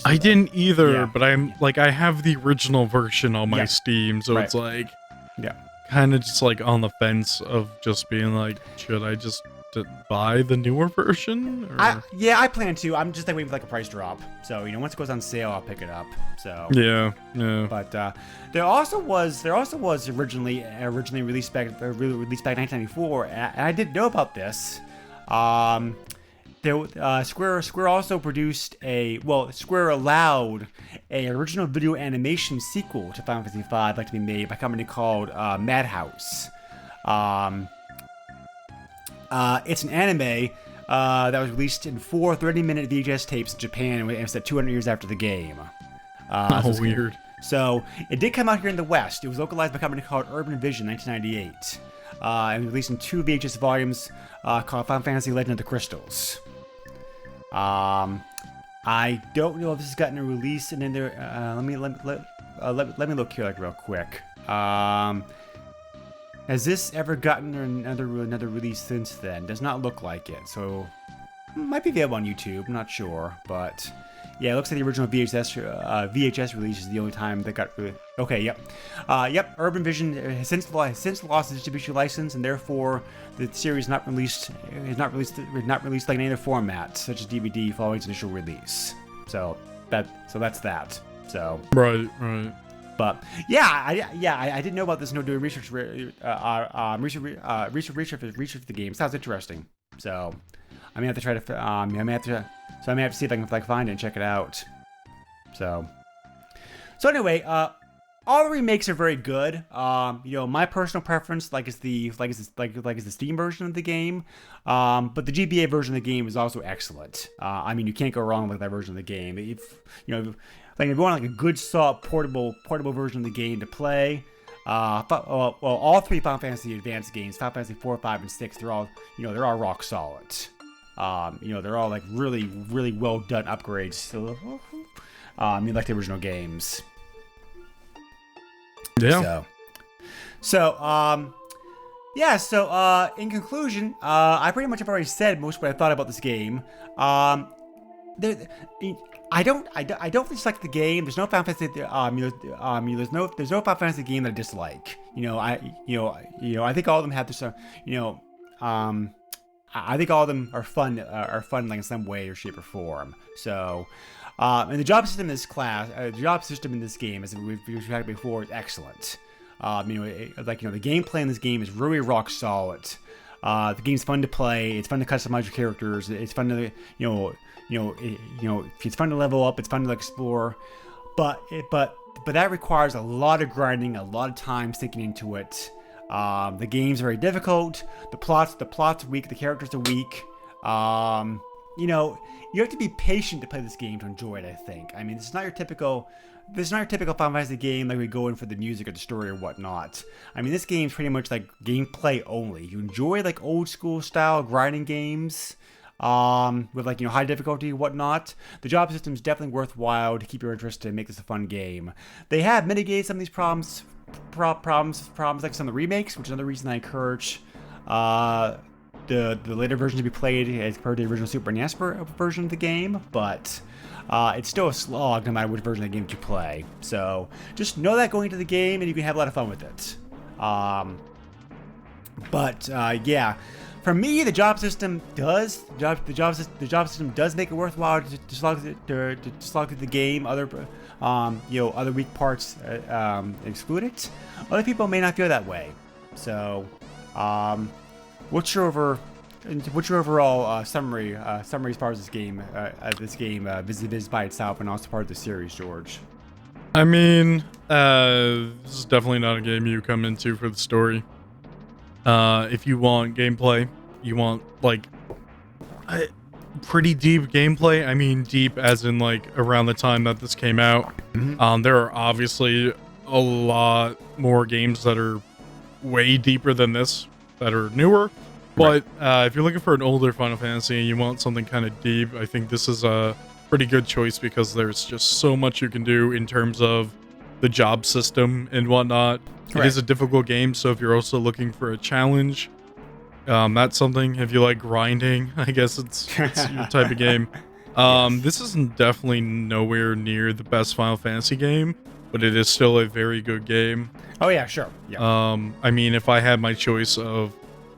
I didn't either, but I have the original version on my Steam, so it's like, kind of just like on the fence of just being like, should I just buy the newer version? Or? I plan to. I'm just like waiting for like a price drop. So once it goes on sale, I'll pick it up. So yeah. But there also was originally released back 1994, and I didn't know about this. Square also produced Square allowed a original video animation sequel to Final Fantasy V like to be made by a company called Madhouse. It's an anime that was released in 4 30-minute VHS tapes in Japan, and it's 200 years after the game. Oh, weird. So it did come out here in the West. It was localized by a company called Urban Vision in 1998. And released in 2 VHS volumes called Final Fantasy Legend of the Crystals. I don't know if this has gotten a release in there. Let me look here real quick. Has this ever gotten another release since then? Does not look like it. So might be available on YouTube. I'm not sure, but yeah, it looks like the original VHS release is the only time that got. Okay, yep. Urban Vision has since lost the distribution license, and therefore the series is not released like any other format, such as DVD, following its initial release. So that's that. So Right. but I didn't know about this. No, doing research for the game. Sounds interesting. So I may have to try to. I may have to see if I can find it and check it out. So anyway, all the remakes are very good. My personal preference is the Steam version of the game. But the GBA version of the game is also excellent. You can't go wrong with that version of the game. If you want a good, solid, portable version of the game to play, all 3 Final Fantasy Advance games, Final Fantasy 4, 5, and 6, they're all rock solid. They're all really, really well done upgrades. So, like the original games. Yeah. So, in conclusion, I pretty much have already said most of what I thought about this game. I don't dislike the game. There's no Final Fantasy. There's no Final Fantasy game that I dislike. I think all of them have this. I think all of them are fun. In some way or shape or form. So, and the job system in this game, as we've had before, is excellent. The gameplay in this game is really rock solid. The game's fun to play. It's fun to customize your characters. It's fun to it's fun to level up. It's fun to explore, but that requires a lot of grinding, a lot of time sinking into it. The game's very difficult. The plot's weak. The characters are weak. You have to be patient to play this game to enjoy it, I think. This is not your typical Final Fantasy game like we go in for the music or the story or whatnot. This game's pretty much like gameplay only. You enjoy old school style grinding games, with high difficulty and whatnot. The job system is definitely worthwhile to keep your interest and make this a fun game. They have mitigated some of these problems like some of the remakes, which is another reason I encourage the later version to be played as compared to the original Super NES version of the game, but it's still a slog no matter which version of the game you play. So just know that going into the game, and you can have a lot of fun with it. For me, the job system does make it worthwhile to slog through the game. Other weak parts excluded. Other people may not feel that way. So, what's your overall summary as far as this game vis by itself and also part of the series, George? This is definitely not a game you come into for the story. If you want gameplay, you want pretty deep gameplay. Deep as in around the time that this came out. Mm-hmm. There are obviously a lot more games that are way deeper than this that are newer. But if you're looking for an older Final Fantasy and you want something kind of deep, I think this is a pretty good choice because there's just so much you can do in terms of the job system and whatnot. Correct. It is a difficult game, so if you're also looking for a challenge, that's something. If you like grinding, I guess it's your type of game. Yes. This isn't definitely nowhere near the best Final Fantasy game, but it is still a very good game. Oh yeah, sure. Yeah. If I had my choice of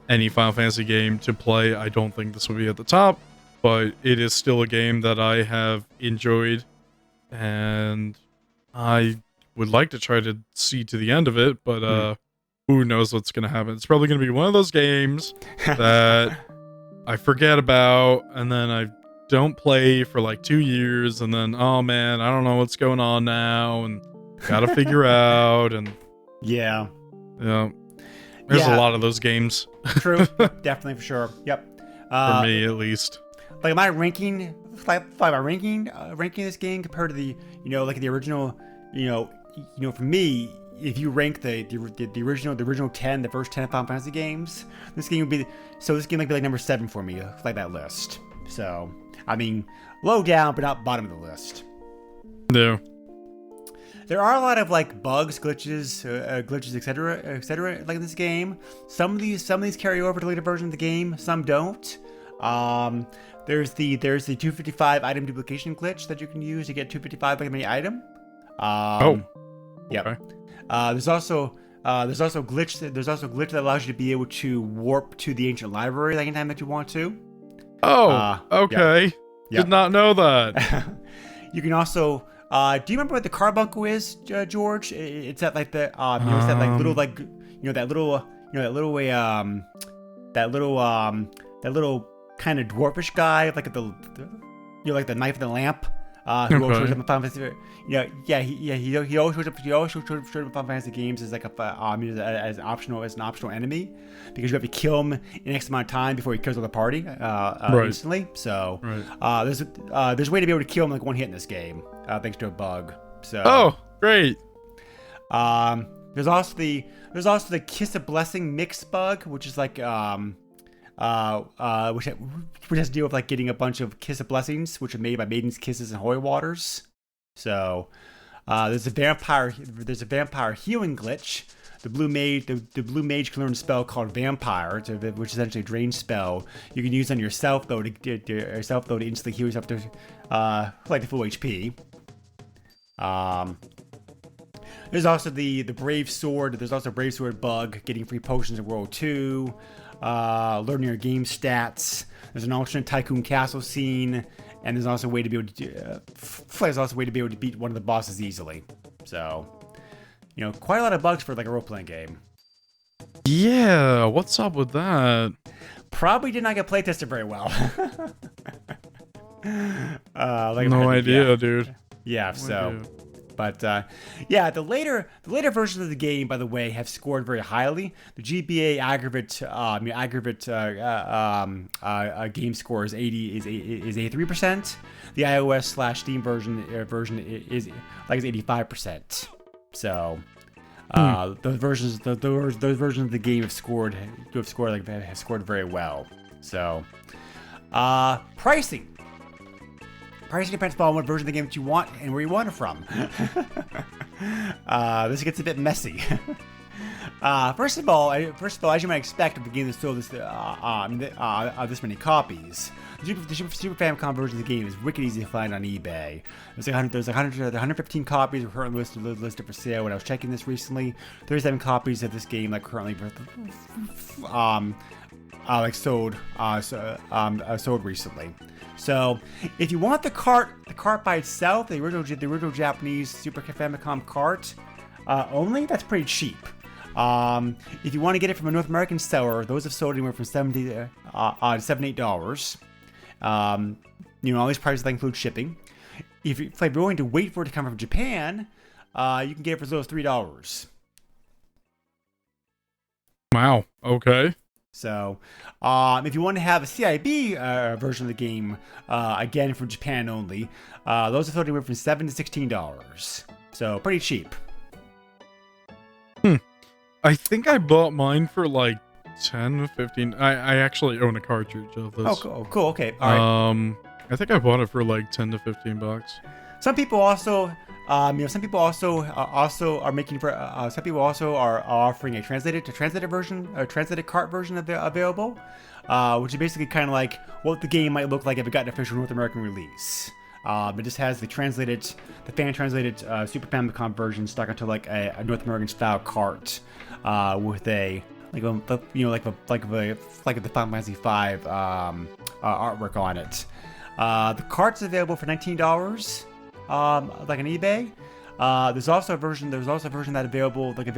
any Final Fantasy game to play, I don't think this would be at the top, but it is still a game that I have enjoyed, and I would like to try to see to the end of it, but who knows what's going to happen. It's probably going to be one of those games that I forget about, and then I don't play for 2 years, and then, oh man, I don't know what's going on now, and gotta figure out, and yeah. There's a lot of those games. True. Definitely, for sure. Yep. For me, at least. Like my ranking, ranking this game compared to the, like the original, for me, if you rank the original 10, the first 10 Final Fantasy games, this game might be like number 7 for me, like that list. So, I mean, low down, but not bottom of the list. No. There are a lot of like bugs, glitches, etc., like in this game. Some of these carry over to later versions of the game. Some don't. There's the 255 item duplication glitch that you can use to get 255 like any item. Yep. Okay. There's also glitch that allows you to be able to warp to the ancient library like anytime that you want to. Oh, okay. Yep. Did not know that. You can also. Do you remember what the carbuncle is, George? It's that like the it's that like little like that little kind of dwarfish guy, like like the knife and the lamp. Who always shows up in Final Fantasy. He always shows up. He always shows up in Final Fantasy games as like as an optional enemy, because you have to kill him in X amount of time before he kills all the party instantly. So there's a way to be able to kill him like one hit in this game, thanks to a bug. So great. There's also the Kiss of Blessing mix bug, which is like which has to deal with like getting a bunch of Kiss of Blessings, which are made by maidens' kisses and holy waters. So there's a vampire healing glitch. The blue mage can learn a spell called Vampire, which is essentially a drain spell you can use on yourself though to instantly heal yourself to like the full HP. There's also the Brave Sword. There's also a Brave Sword bug, getting free potions in World 2. Learning your game stats. There's an alternate Tycoon Castle scene, and there's also a way to be able to beat one of the bosses easily. So, quite a lot of bugs for like a role-playing game. Yeah, what's up with that? Probably did not get play tested very well. No idea, dude. Yeah, so. But the later versions of the game, by the way, have scored very highly. The GBA aggregate game score is 83%. The iOS/Steam version is 85%. So those versions of the game have scored very well. So pricing. Pricing depends upon what version of the game that you want and where you want it from. This gets a bit messy. First of all, as you might expect, of a game that's sold this many copies, the Super Famicom version of the game is wicked easy to find on eBay. There's 115 copies were currently listed for sale. When I was checking this recently, 37 copies of this game currently sold recently. So, if you want the cart by itself, the original Japanese Super Famicom cart only, that's pretty cheap. If you want to get it from a North American seller, those have sold anywhere from $7 to $8. All these prices that include shipping. If you're willing to wait for it to come from Japan, you can get it for as low as $3. Wow. Okay. So, if you want to have a CIB version of the game, again from Japan only, those are sold anywhere from $7 to $16. So, pretty cheap. I think I bought mine for like 10 to 15. I actually own a cartridge of this. Oh, cool. Okay. All right. I think I bought it for like 10 to 15 bucks. Some people also are offering a translated version, a translated cart version available, which is basically kind of like what the game might look like if it got an official North American release. It just has the fan translated Super Famicom version stuck onto like a North American style cart, with the Final Fantasy V artwork on it. The cart's available for $19. Like on eBay. There's also a version that available like a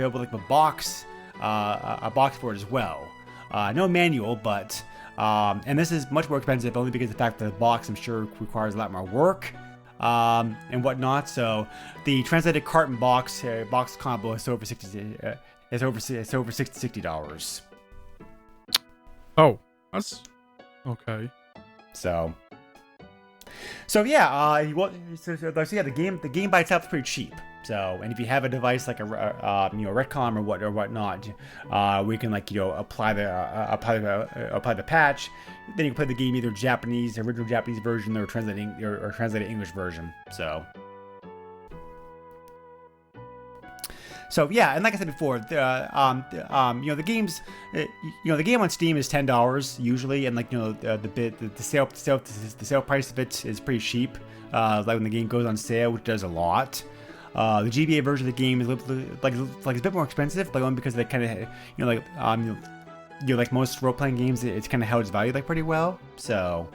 box for it as well. No manual, but and this is much more expensive only because of the fact that the box, I'm sure, requires a lot more work and whatnot. So the translated cart and box combo is over $60. Oh, that's Okay. So yeah, the game by itself is pretty cheap. So, and if you have a device like a Redcom or whatnot, we can apply the patch. Then you can play the game either original Japanese version, or translated English version. So yeah, and like I said before, the games, the game on Steam is $10 usually, and the sale price of it is pretty cheap. Like when the game goes on sale, which does a lot. The GBA version of the game is like a bit more expensive, but only because they kind of like most role-playing games, it's kind of held its value pretty well. So,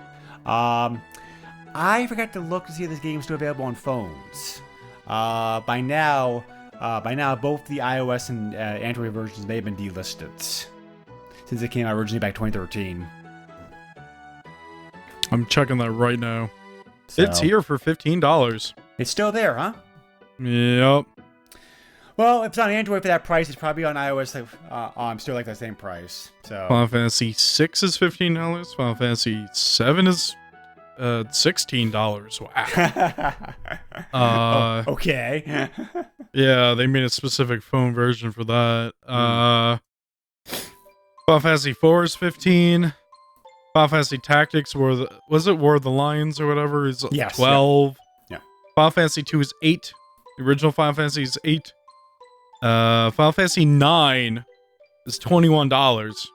I forgot to look to see if this game is still available on phones. By now, both the iOS and Android versions may have been delisted since it came out originally back 2013. I'm checking that right now. So, it's here for $15. It's still there, huh? Yep. Well, if it's on Android for that price, it's probably on iOS still like that same price. So Final Fantasy 6 is $15. Final Fantasy 7 is $16. Wow. Okay. Yeah, they made a specific phone version for that. Final Fantasy 4 is $15. Final Fantasy Tactics War of the Lions or whatever is $12. Yeah. Final Fantasy 2 is $8. The original Final Fantasy is $8. Final Fantasy 9 is $21.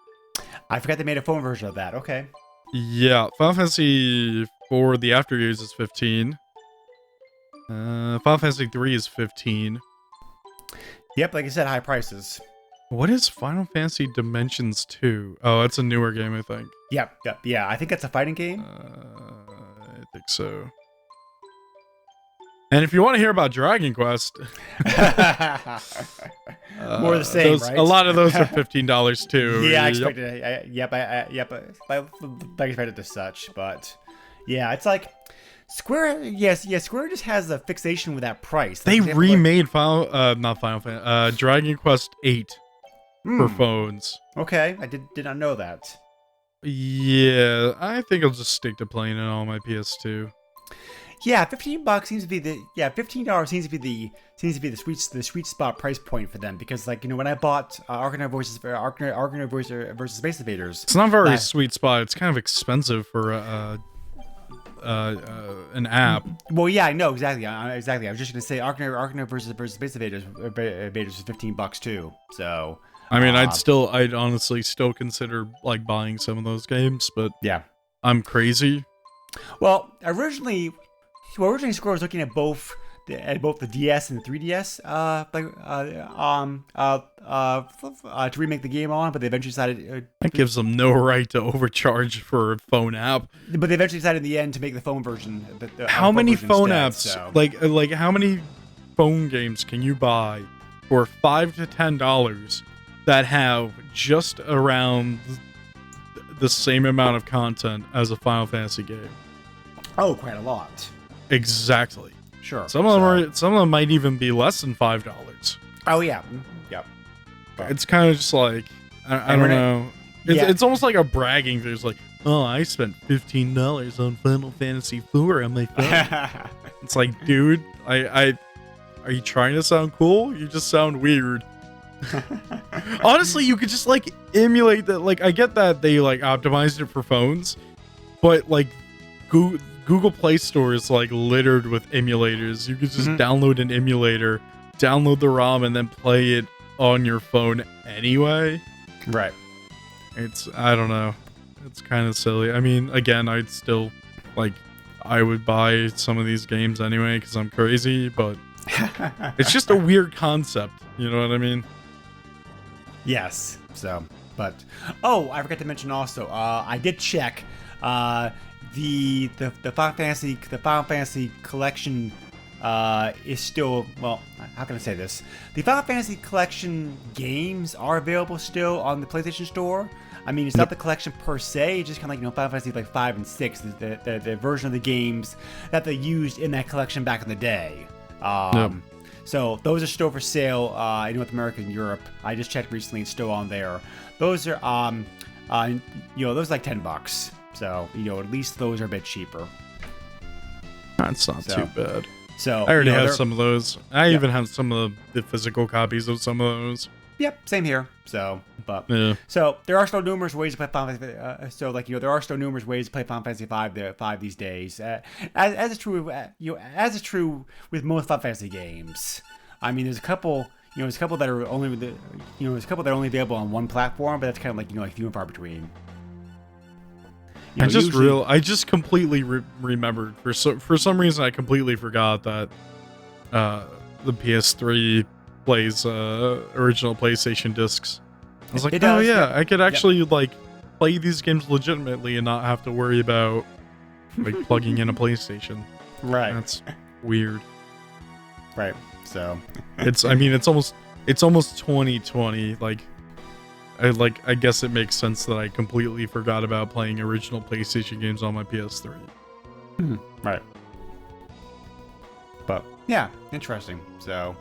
I forgot they made a phone version of that. Okay. Yeah, Final Fantasy 4, the After Years is $15. Final Fantasy 3 is $15. Yep, like I said, high prices. What is Final Fantasy Dimensions 2? Oh, it's a newer game, I think. Yep. Yeah, I think that's a fighting game. I think so. And if you want to hear about Dragon Quest, more of the same, right? A lot of those are $15 too. Yeah, I expected. I expected as such, but yeah, it's like Square. Yes, Square just has a fixation with that price. They remade Dragon Quest 8 for phones. Okay, I did not know that. Yeah, I think I'll just stick to playing it on my PS2. Yeah, $15 seems to be $15 seems to be the sweet spot price point for them, because when I bought Arcanine versus Space Invaders, it's not very sweet spot. It's kind of expensive for an app. Well, yeah, I know exactly. I was just gonna say Arcanine versus Space Invaders is $15 too. So I mean, I'd honestly still consider buying some of those games, but yeah, I'm crazy. Well, originally Square was looking at both the DS and the 3DS to remake the game on, but they eventually decided that gives them no right to overcharge for a phone app. But they eventually decided in the end to make the phone version. How many phone instead, apps? So. Like how many phone games can you buy for $5 to $10 that have just around the same amount of content as a Final Fantasy game? Oh, quite a lot. Exactly. Sure. Some of them might even be less than $5. Oh yeah. Yep. It's kind of just like I don't know. It's almost like a bragging thing. It's like, oh, I spent $15 on Final Fantasy IV on my phone. It's like, dude, I are you trying to sound cool? You just sound weird. Honestly, you could just emulate that. I get that they optimized it for phones, but Google Play Store is littered with emulators. You could just download an emulator, download the ROM, and then play it on your phone anyway. Right. I don't know. It's kind of silly. I mean, again, I'd still I would buy some of these games anyway because I'm crazy, but it's just a weird concept. You know what I mean? Yes. So, but I forgot to mention also. I did check. The Final Fantasy collection is still, well, how can I say this? The Final Fantasy collection games are available still on the PlayStation Store. I mean, it's not the collection per se, it's just kind of Final Fantasy 5 and 6, the version of the games that they used in that collection back in the day. So those are still for sale in North America and Europe. I just checked recently; it's still on there. Those are those are $10. So, at least those are a bit cheaper. That's not too bad. So I already have some of those. I Yep. even have some of the physical copies of some of those. Yep, same here. So, Yeah. so there are still numerous ways to play Final Fantasy. There are still numerous ways to play Final Fantasy five these days. As is true, as is true with most Final Fantasy games. I mean, there's a couple that are only available on one platform, but that's kind of like few and far between. I just completely remembered for some reason I completely forgot that the PS3 plays original PlayStation discs. I was like, It does, yeah, yeah. I could actually like play these games legitimately and not have to worry about like plugging in a PlayStation. Right. That's weird. Right. So It's almost 2020. I guess it makes sense that I completely forgot about playing original PlayStation games on my PS3. Right. But yeah, interesting. So,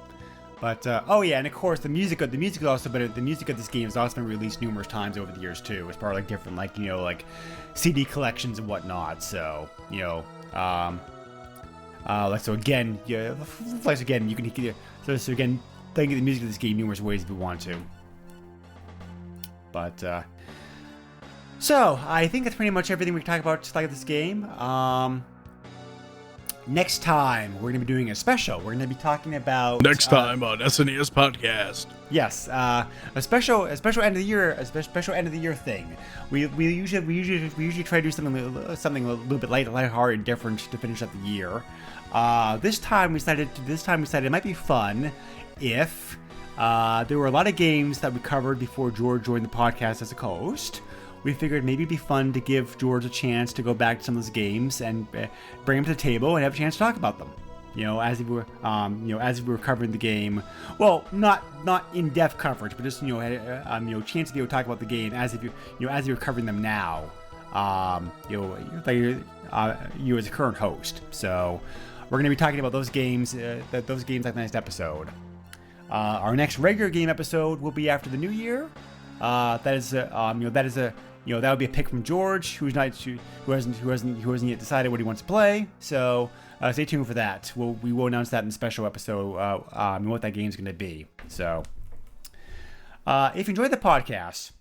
but and of course the music is also better. The music of this game has also been released numerous times over the years too, as part of like different like CD collections and whatnot. So so again, you can so again playing the music of this game numerous ways if you want to. But so I think that's pretty much everything we can talk about like this game. Next time we're going to be doing a special. We're going to be talking about Next time on SNES podcast. Yes, a special end of the year, special end of the year thing. We usually try to do something a little bit lighthearted and different to finish up the year. This time we decided it might be fun if there were a lot of games that we covered before George joined the podcast as a co-host. We figured maybe it'd be fun to give George a chance to go back to some of those games and bring them to the table and have a chance to talk about them. As if we were covering the game. Well, not in-depth coverage, but just chance to be able to talk about the game as if as you're covering them now. You as a current host. So we're going to be talking about those games. Those games like the next episode. Our next regular game episode will be after the new year. That would be a pick from George, who hasn't yet decided what he wants to play. So stay tuned for that. We will announce that in the special episode. What that game's going to be. So if you enjoyed the podcast,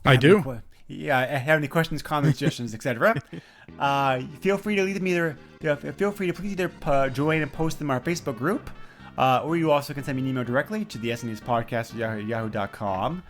I do. Have any questions, comments, suggestions, etc. Feel free to leave them either. Feel free to please either join and post them on our Facebook group. Or you also can send me an email directly to the SNES podcast at yahoo.com.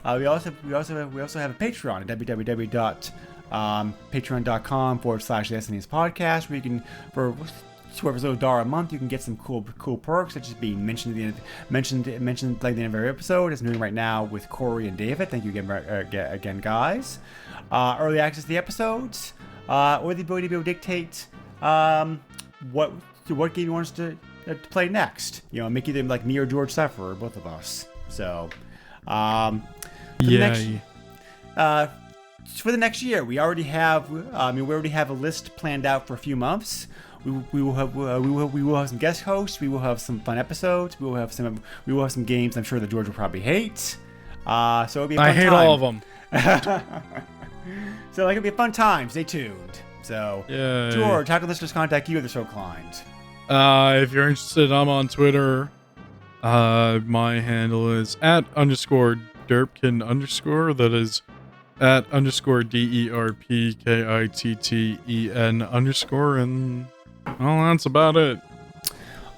We also have a Patreon at www.patreon.com/SNES podcast, where you can, for $1 a month, you can get some cool perks, such as being mentioned like the end of every episode, as I'm doing right now with Corey and David. Thank you again, guys. Early access to the episodes, or the ability to be able to dictate what game you want us to play next. Make either like me or George suffer, or both of us. So, for the next year, we already have a list planned out for a few months. We will have some guest hosts. We will have some fun episodes. We will have some games I'm sure that George will probably hate. So it'll be a fun time. I hate all of them. So it'll be a fun time. Stay tuned. So, Yay. George, how can listeners contact you if they're so inclined? If you're interested, I'm on Twitter. My handle is @_Derpkin_. That is @_DERPKITTEN_. And well, that's about it.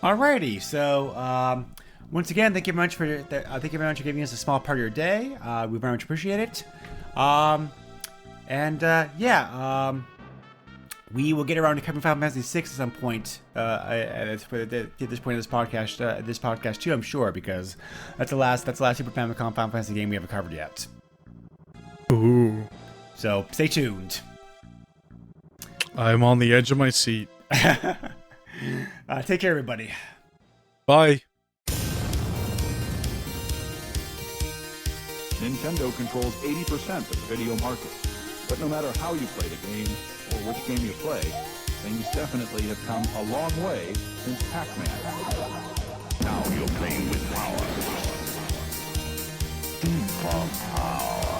Alrighty. So, once again, thank you very much for giving us a small part of your day. We very much appreciate it. We will get around to covering Final Fantasy VI at some point. At this point of this podcast, too, I'm sure, because that's the last Super Famicom Final Fantasy game we haven't covered yet. Ooh. So stay tuned. I'm on the edge of my seat. Take care, everybody. Bye. Nintendo controls 80% of the video market. But no matter how you play the game, or which game you play, things definitely have come a long way since Pac-Man. Now you're playing with power. Super power.